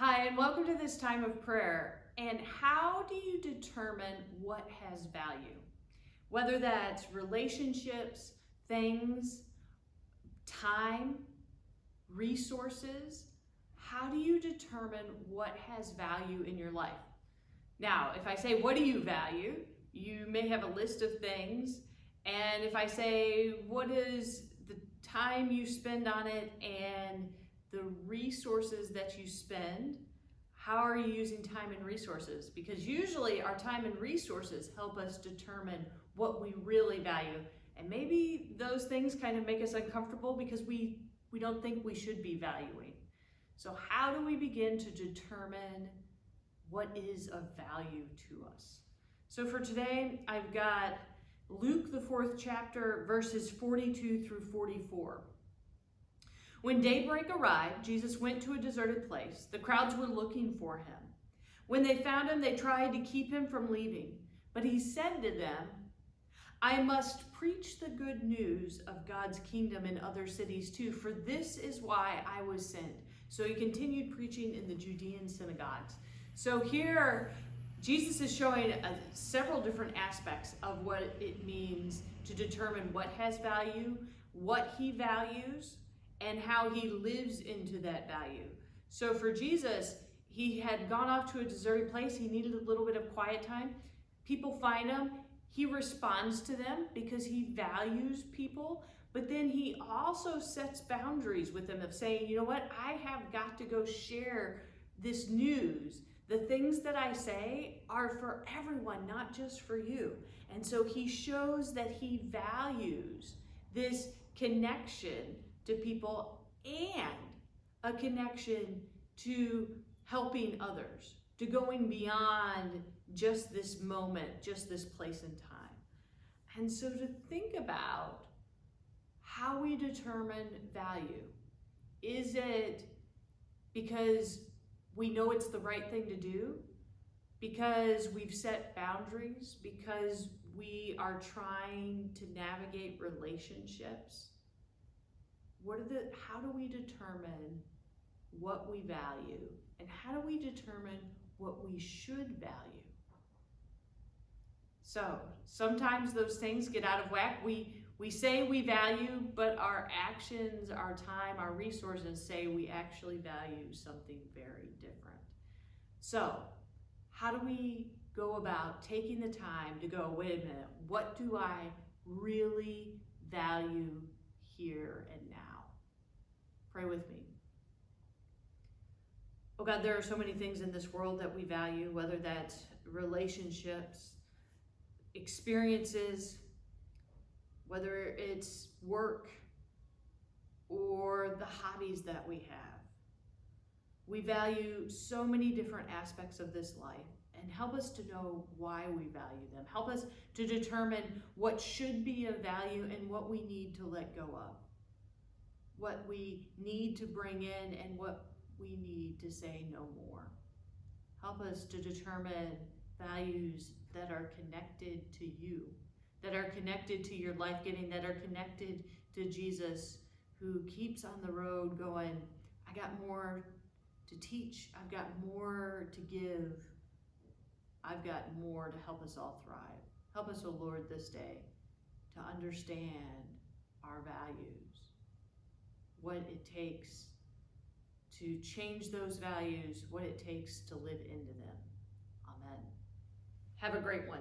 Hi, and welcome to this time of prayer. And how do you determine what has value? Whether that's relationships, things, time, resources, how do you determine what has value in your life? Now, if I say, what do you value? You may have a list of things. And if I say, what is the time you spend on it and the resources that you spend, how are you using time and resources? Because usually our time and resources help us determine what we really value. And maybe those things kind of make us uncomfortable because we don't think we should be valuing. So how do we begin to determine what is of value to us? So for today, I've got Luke, the 4th chapter, verses 42 through 44. When daybreak arrived, Jesus went to a deserted place. The crowds were looking for him. When they found him, they tried to keep him from leaving. But he said to them, I must preach the good news of God's kingdom in other cities too, for this is why I was sent. So he continued preaching in the Judean synagogues. So here, Jesus is showing several different aspects of what it means to determine what has value, what he values, and how he lives into that value. So for Jesus, he had gone off to a deserted place. He needed a little bit of quiet time. People find him. He responds to them because he values people. But then he also sets boundaries with them of saying, you know what, I have got to go share this news. The things that I say are for everyone, not just for you. And so he shows that he values this connection to people and a connection to helping others, to going beyond just this moment, just this place and time. And so to think about how we determine value. Is it because we know it's the right thing to do? Because we've set boundaries? Because we are trying to navigate relationships? How do we determine what we value? And how do we determine what we should value? So sometimes those things get out of whack. We say we value, but our actions, our time, our resources say we actually value something very different. So how do we go about taking the time to go, wait a minute, what do I really value here and now? Pray with me. Oh God, there are so many things in this world that we value, whether that's relationships, experiences, whether it's work or the hobbies that we have. We value so many different aspects of this life, and help us to know why we value them. Help us to determine what should be of value and what we need to let go of, what we need to bring in and what we need to say no more. Help us to determine values that are connected to you, that are connected to your life giving, that are connected to Jesus, who keeps on the road going, I got more to teach, I've got more to give, I've got more to help us all thrive. Help us, O Lord, this day to understand our values, what it takes to change those values, what it takes to live into them. Amen. Have a great one.